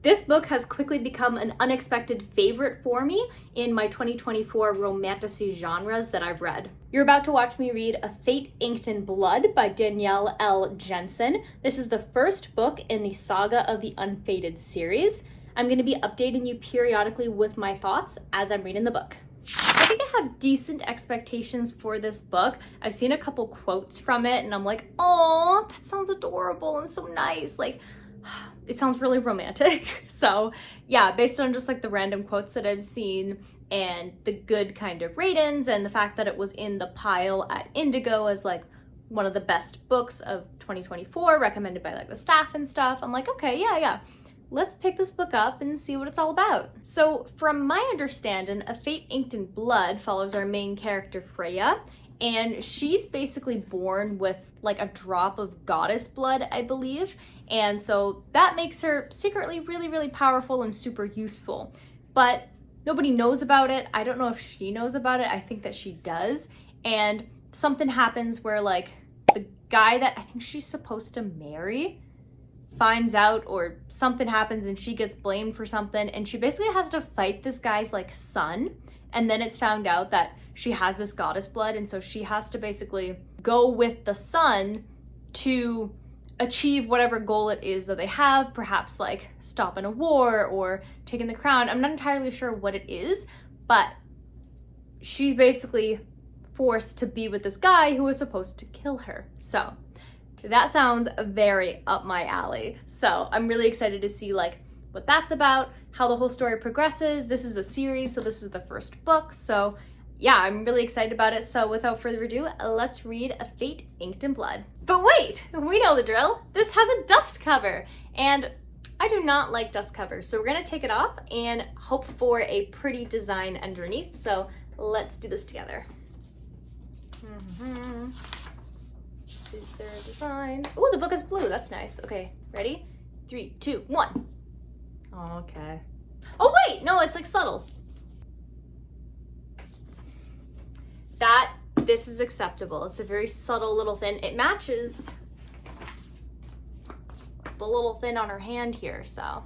This book has quickly become an unexpected favorite for me in my 2024 romantasy genres that I've read. You're about to watch me read A Fate Inked in Blood by Danielle L. Jensen. This is the first book in the Saga of the Unfated series. I'm going to be updating you periodically with my thoughts as I'm reading the book. I think I have decent expectations for this book. I've seen a couple quotes from it and I'm like, oh, that sounds adorable and so nice. Like, it sounds really romantic. So yeah, based on just like the random quotes that I've seen and the good kind of ratings and the fact that it was in the pile at Indigo as like one of the best books of 2024 recommended by like the staff and stuff, I'm like, okay, yeah. Let's pick this book up and see what it's all about. So from my understanding, A Fate Inked in Blood follows our main character Freya, and she's basically born with like a drop of goddess blood, I believe. And so that makes her secretly really, really powerful and super useful. But nobody knows about it. I don't know if she knows about it. I think that she does. And something happens where like the guy that I think she's supposed to marry finds out, or something happens and she gets blamed for something, and she basically has to fight this guy's like son. And then it's found out that she has this goddess blood, and so she has to basically go with the son to achieve whatever goal it is that they have, perhaps like stopping a war or taking the crown. I'm not entirely sure what it is, but she's basically forced to be with this guy who was supposed to kill her. So that sounds very up my alley. So I'm really excited to see like what that's about, how the whole story progresses. This is a series, so this is the first book. So yeah, I'm really excited about it. So without further ado, let's read A Fate Inked in Blood. But wait, we know the drill. This has a dust cover, and I do not like dust covers. So we're gonna take it off and hope for a pretty design underneath. So let's do this together. Is there a design? Oh, the book is blue. That's nice. Okay, ready? 3, 2, 1. Okay. Oh wait, no, it's like subtle. This is acceptable. It's a very subtle little thin. It matches the little thin on her hand here, so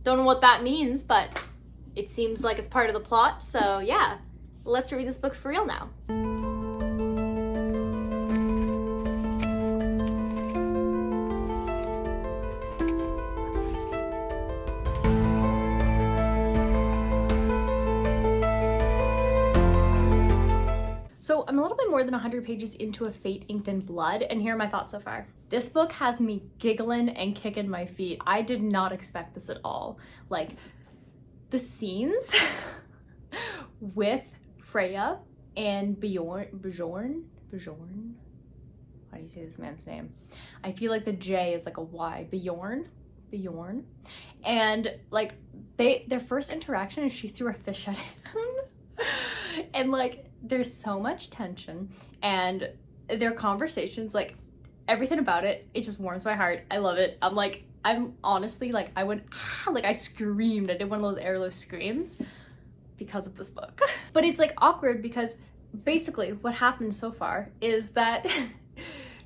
don't know what that means, but it seems like it's part of the plot. So yeah, let's read this book for real now. So I'm a little bit more than 100 pages into A Fate Inked in Blood, and here are my thoughts so far. This book has me giggling and kicking my feet. I did not expect this at all. Like, the scenes with Freya and Bjorn, how do you say this man's name? I feel like the J is like a Y, Bjorn, and like their first interaction is she threw a fish at him, and like there's so much tension, and their conversations, like everything about it just warms my heart. I love it. I'm honestly like, I went, like I screamed. I did one of those airless screams because of this book. But it's like awkward because basically what happened so far is that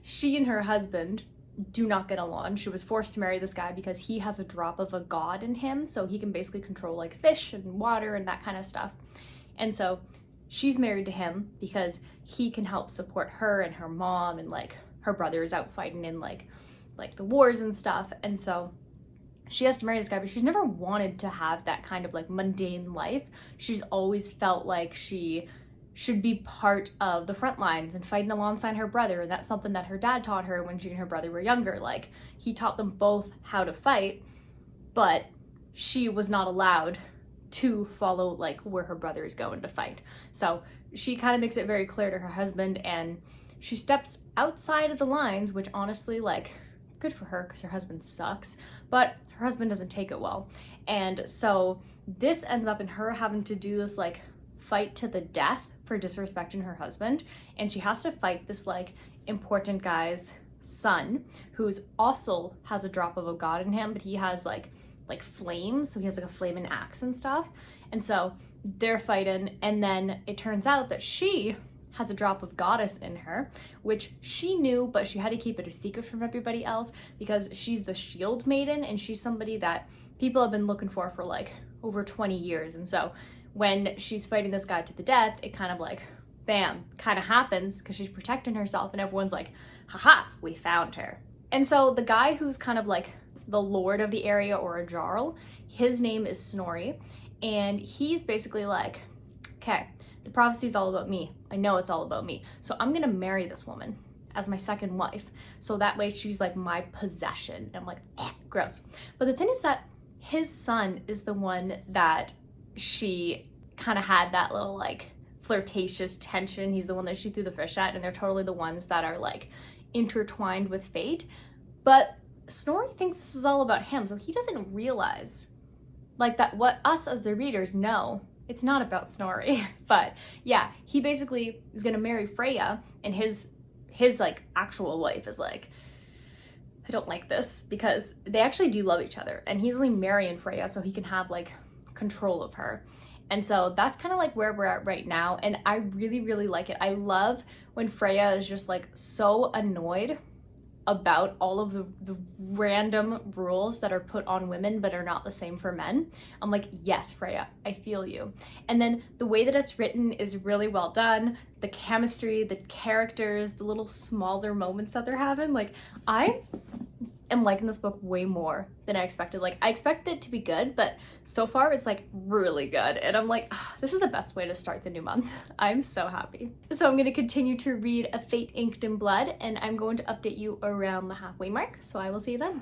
she and her husband do not get along. She was forced to marry this guy because he has a drop of a god in him, so he can basically control like fish and water and that kind of stuff. And so she's married to him because he can help support her and her mom, and like her brother is out fighting in like the wars and stuff. And so she has to marry this guy, but she's never wanted to have that kind of like mundane life. She's always felt like she should be part of the front lines and fighting alongside her brother. And that's something that her dad taught her when she and her brother were younger. Like, he taught them both how to fight, but she was not allowed to follow like where her brother is going to fight. So she kind of makes it very clear to her husband, and she steps outside of the lines, which honestly, like, good for her because her husband sucks, but her husband doesn't take it well. And so this ends up in her having to do this like fight to the death for disrespecting her husband, and she has to fight this like important guy's son who's also has a drop of a god in him, but he has like flames, so he has like a flaming axe and stuff. And so they're fighting, and then it turns out that she has a drop of goddess in her, which she knew, but she had to keep it a secret from everybody else because she's the shield maiden and she's somebody that people have been looking for like over 20 years. And so when she's fighting this guy to the death, it kind of like, bam, kind of happens because she's protecting herself and everyone's like, haha, we found her. And so the guy who's kind of like the lord of the area or a jarl, his name is Snorri, and he's basically like, okay, the prophecy is all about me. I know it's all about me. So I'm gonna marry this woman as my second wife. So that way she's like my possession. And I'm like, gross. But the thing is that his son is the one that she kind of had that little like flirtatious tension. He's the one that she threw the fish at, and they're totally the ones that are like intertwined with fate. But Snorri thinks this is all about him, so he doesn't realize like that what us as the readers know, it's not about Snorri. But yeah, he basically is gonna marry Freya, and his like actual wife is like, I don't like this, because they actually do love each other, and he's only marrying Freya so he can have like control of her. And so that's kind of like where we're at right now, and I really, really like it. I love when Freya is just like so annoyed about all of the random rules that are put on women but are not the same for men. I'm like, yes, Freya, I feel you. And then the way that it's written is really well done. The chemistry, the characters, the little smaller moments that they're having, like I am liking this book way more than I expected. Like I expected it to be good, but so far it's like really good. And I'm like, this is the best way to start the new month. I'm so happy. So I'm gonna continue to read A Fate Inked in Blood, and I'm going to update you around the halfway mark. So I will see you then.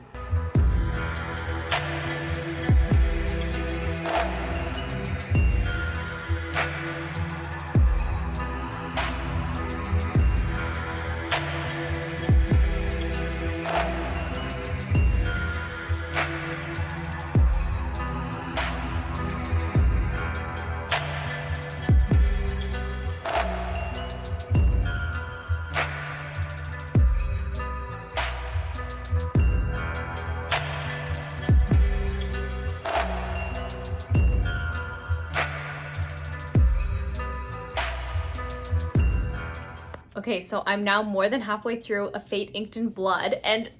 Okay, so I'm now more than halfway through A Fate Inked in Blood, and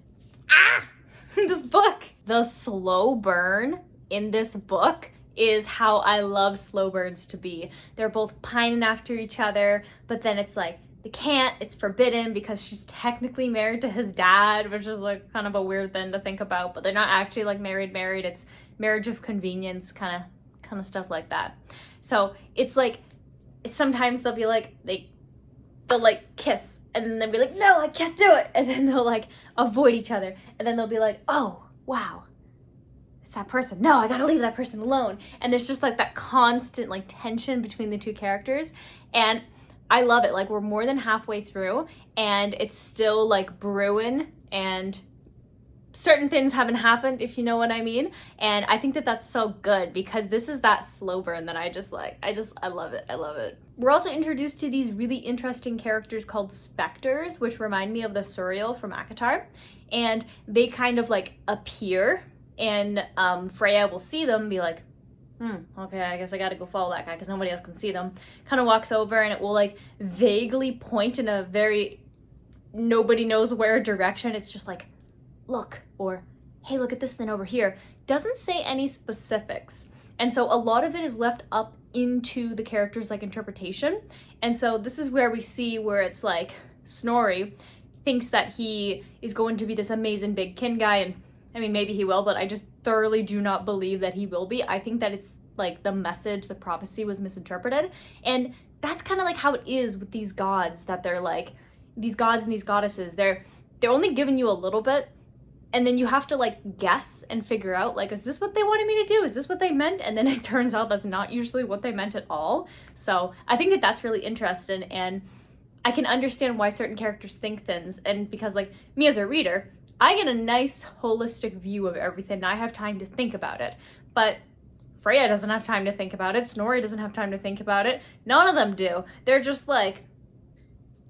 this book, the slow burn in this book is how I love slow burns to be. They're both pining after each other, but then it's like, they can't, it's forbidden because she's technically married to his dad, which is like kind of a weird thing to think about, but they're not actually like married, it's marriage of convenience, kind of stuff like that. So it's like, sometimes they'll be like, they'll like kiss, and then they'll be like, no, I can't do it. And then they'll like avoid each other. And then they'll be like, oh, wow, it's that person. No, I gotta leave that person alone. And there's just like that constant like tension between the two characters. And I love it. Like we're more than halfway through and it's still like brewing, and certain things haven't happened, if you know what I mean. And I think that that's so good because this is that slow burn that I just like. I love it. I love it. We're also introduced to these really interesting characters called specters, which remind me of the Suriel from ACOTAR. And they kind of like appear, and Freya will see them and be like, okay, I guess I gotta go follow that guy because nobody else can see them. Kind of walks over and it will like vaguely point in a very nobody knows where direction. It's just like, look, or hey, look at this thing over here. Doesn't say any specifics. And so a lot of it is left up into the character's like interpretation. And so this is where we see where it's like Snorri thinks that he is going to be this amazing big kin guy, and I mean, maybe he will, but I just thoroughly do not believe that he will be. I think that it's like the message, the prophecy was misinterpreted. And that's kind of like how it is with these gods, that they're like, these gods and these goddesses, they're only giving you a little bit, and then you have to like guess and figure out like, is this what they wanted me to do? Is this what they meant? And then it turns out that's not usually what they meant at all. So I think that that's really interesting, and I can understand why certain characters think things. And because like me as a reader, I get a nice holistic view of everything. I have time to think about it. But Freya doesn't have time to think about it. Snorri doesn't have time to think about it. None of them do. They're just like,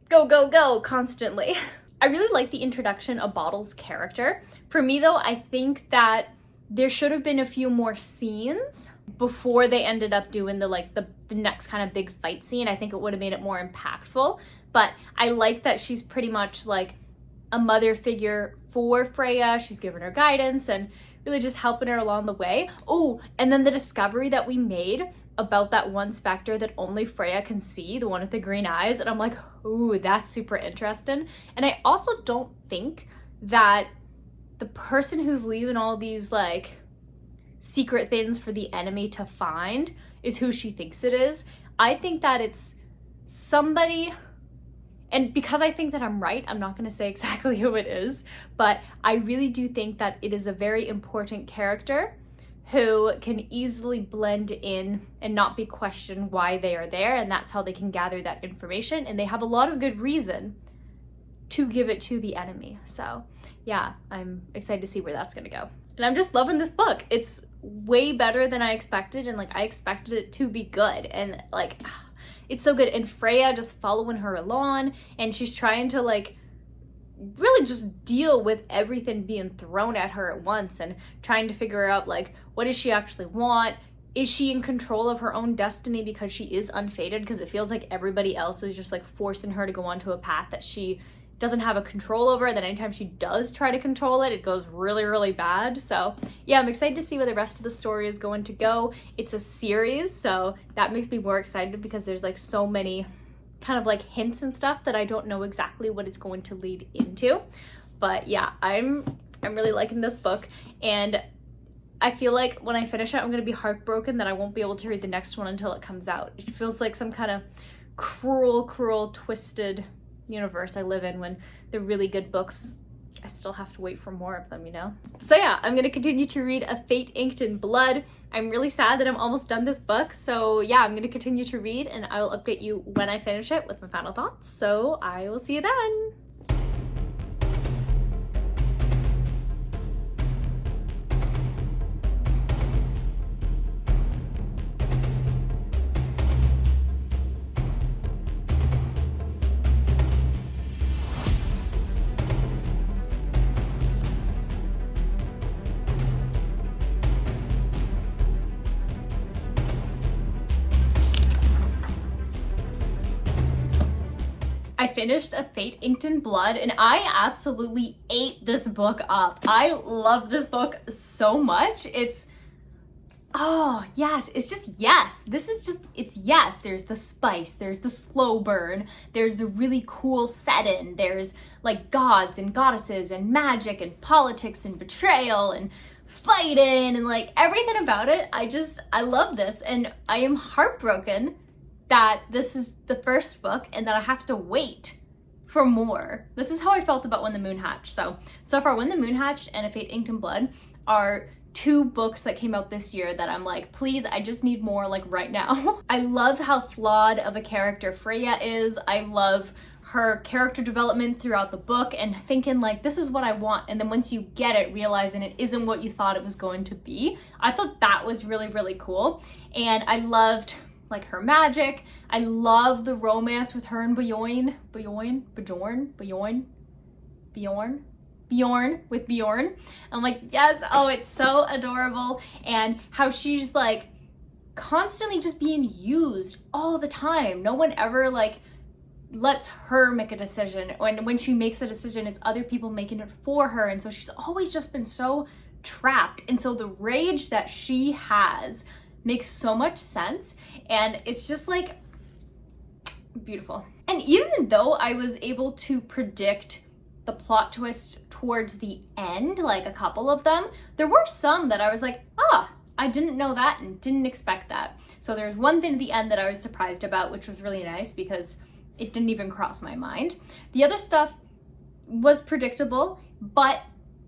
go, go, go constantly. I really like the introduction of Bottle's character. For me though, I think that there should have been a few more scenes before they ended up doing the next kind of big fight scene. I think it would have made it more impactful. But I like that she's pretty much like a mother figure for Freya. She's giving her guidance and really just helping her along the way. Oh, and then the discovery that we made about that one specter that only Freya can see, the one with the green eyes, and I'm like, ooh, that's super interesting. And I also don't think that the person who's leaving all these like secret things for the enemy to find is who she thinks it is. I think that it's somebody, and because I think that I'm right, I'm not going to say exactly who it is, but I really do think that it is a very important character who can easily blend in and not be questioned why they are there, and that's how they can gather that information, and they have a lot of good reason to give it to the enemy. So yeah, I'm excited to see where that's gonna go. And I'm just loving this book. It's way better than I expected, and like I expected it to be good, and like it's so good. And Freya just following her along, and she's trying to like really just deal with everything being thrown at her at once and trying to figure out like, what does she actually want? Is she in control of her own destiny because she is unfated? Because it feels like everybody else is just like forcing her to go onto a path that she doesn't have a control over. Then anytime she does try to control it, it goes really, really bad. So yeah, I'm excited to see where the rest of the story is going to go. It's a series, so that makes me more excited because there's like so many kind of like hints and stuff that I don't know exactly what it's going to lead into. But yeah, I'm really liking this book, and I feel like when I finish it, I'm gonna be heartbroken that I won't be able to read the next one until it comes out. It feels like some kind of cruel, twisted universe I live in when the really good books, I still have to wait for more of them, you know? So yeah, I'm gonna continue to read A Fate Inked in Blood. I'm really sad that I'm almost done this book. So yeah, I'm gonna continue to read, and I will update you when I finish it with my final thoughts. So I will see you then. I finished A Fate Inked in Blood, and I absolutely ate this book up. I love this book so much. It's, oh yes, it's just yes. This is just, it's yes. There's the spice, there's the slow burn, there's the really cool setting, there's like gods and goddesses and magic and politics and betrayal and fighting and like everything about it. I love this, and I am heartbroken that this is the first book and that I have to wait for more. This is how I felt about When the Moon Hatched. So far, When the Moon Hatched and A Fate Inked in Blood are two books that came out this year that I'm like, please, I just need more like right now. I love how flawed of a character Freya is. I love her character development throughout the book and thinking like, this is what I want. And then once you get it, realizing it isn't what you thought it was going to be. I thought that was really, really cool. And I loved like her magic. I love the romance with her and Bjorn with Bjorn. I'm like, yes, oh, it's so adorable. And how she's like constantly just being used all the time. No one ever like lets her make a decision. When she makes a decision, it's other people making it for her. And so she's always just been so trapped. And so the rage that she has makes so much sense, and it's just like beautiful. And even though I was able to predict the plot twist towards the end, like a couple of them, there were some that I was like, I didn't know that and didn't expect that. So there's one thing at the end that I was surprised about, which was really nice because it didn't even cross my mind. The other stuff was predictable, but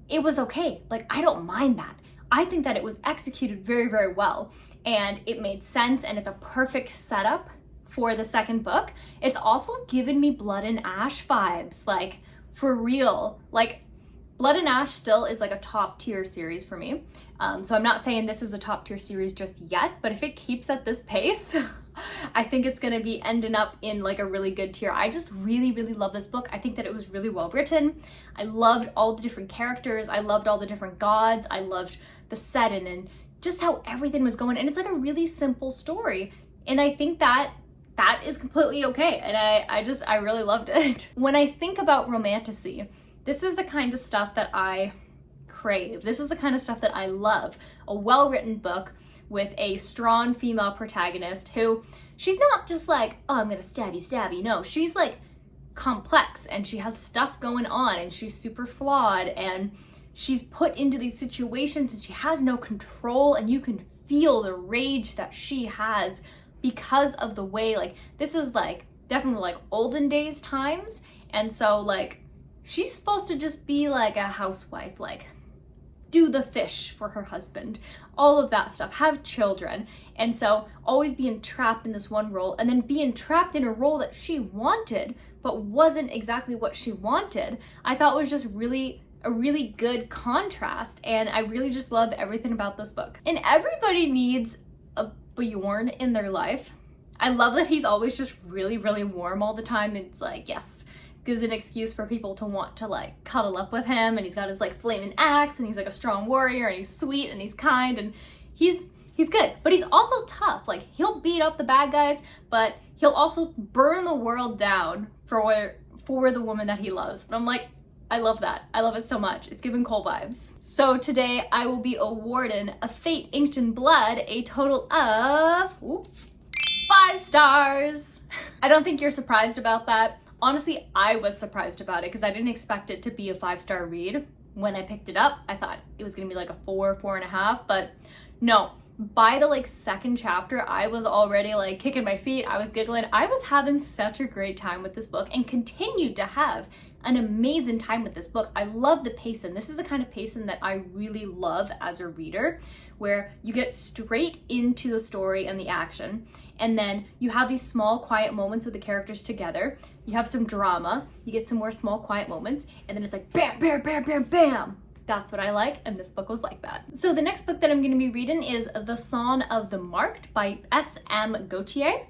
it was okay. Like, I don't mind that. I think that it was executed very, very well, and it made sense, and it's a perfect setup for the second book. It's also given me Blood and Ash vibes, like for real. Like Blood and Ash still is like a top tier series for me. So I'm not saying this is a top tier series just yet, but if it keeps at this pace, I think it's gonna be ending up in like a really good tier. I just really, really love this book. I think that it was really well written. I loved all the different characters. I loved all the different gods. I loved the setting and just how everything was going. And it's like a really simple story. And I think that is completely okay. And I really loved it. When I think about romantasy, this is the kind of stuff that I crave. This is the kind of stuff that I love. A well-written book with a strong female protagonist who, she's not just like, oh, I'm gonna stab you. No, she's like complex and she has stuff going on and she's super flawed and she's put into these situations and she has no control, and you can feel the rage that she has because of the way, like, this is like definitely like olden days times. And so like, she's supposed to just be like a housewife, like do the fish for her husband, all of that stuff, have children. And so always being trapped in this one role, and then being trapped in a role that she wanted, but wasn't exactly what she wanted, I thought was just a really good contrast. And I really just love everything about this book. And everybody needs a Bjorn in their life. I love that he's always just really, really warm all the time. It's like, yes, gives an excuse for people to want to like cuddle up with him, and he's got his like flaming axe, and he's like a strong warrior, and he's sweet and he's kind, and he's good. But he's also tough. Like, he'll beat up the bad guys, but he'll also burn the world down for the woman that he loves. And I'm like, I love that. I love it so much. It's giving Cole vibes. So today I will be awarding A Fate Inked in Blood a total of 5 stars. I don't think you're surprised about that. Honestly, I was surprised about it because I didn't expect it to be a 5-star read. When I picked it up, I thought it was gonna be like a 4.5, but no. By the like second chapter, I was already like kicking my feet. I was giggling. I was having such a great time with this book and continued to have an amazing time with this book. I love the pacing. This is the kind of pacing that I really love as a reader, where you get straight into the story and the action, and then you have these small quiet moments with the characters together. You have some drama, you get some more small quiet moments, and then it's like bam, bam, bam, bam, bam. That's what I like, and this book was like that. So the next book that I'm going to be reading is The Song of the Marked by S.M. Gautier.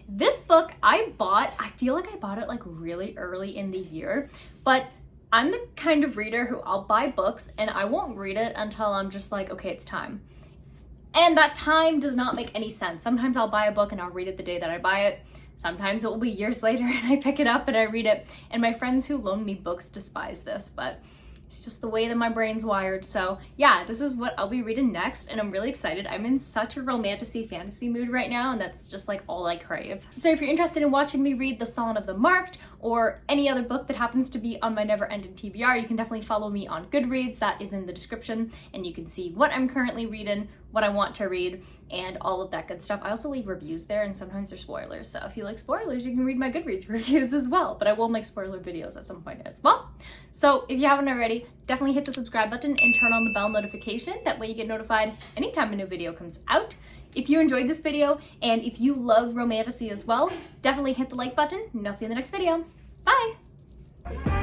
This book I feel like I bought it like really early in the year, but I'm the kind of reader who I'll buy books and I won't read it until I'm just like, okay, it's time. And that time does not make any sense. Sometimes I'll buy a book and I'll read it the day that I buy it. Sometimes it will be years later and I pick it up and I read it. And my friends who loan me books despise this, but it's just the way that my brain's wired. So yeah, this is what I'll be reading next, and I'm really excited. I'm in such a romantasy fantasy mood right now, and that's just like all I crave. So if you're interested in watching me read The Song of the Marked or any other book that happens to be on my never-ending TBR, you can definitely follow me on Goodreads. That is in the description, and you can see what I'm currently reading, what I want to read, and all of that good stuff. I also leave reviews there, and sometimes they're spoilers. So if you like spoilers, you can read my Goodreads reviews as well, but I will make spoiler videos at some point as well. So if you haven't already, definitely hit the subscribe button and turn on the bell notification. That way you get notified anytime a new video comes out. If you enjoyed this video, and if you love romantasy as well, definitely hit the like button, and I'll see you in the next video. Bye!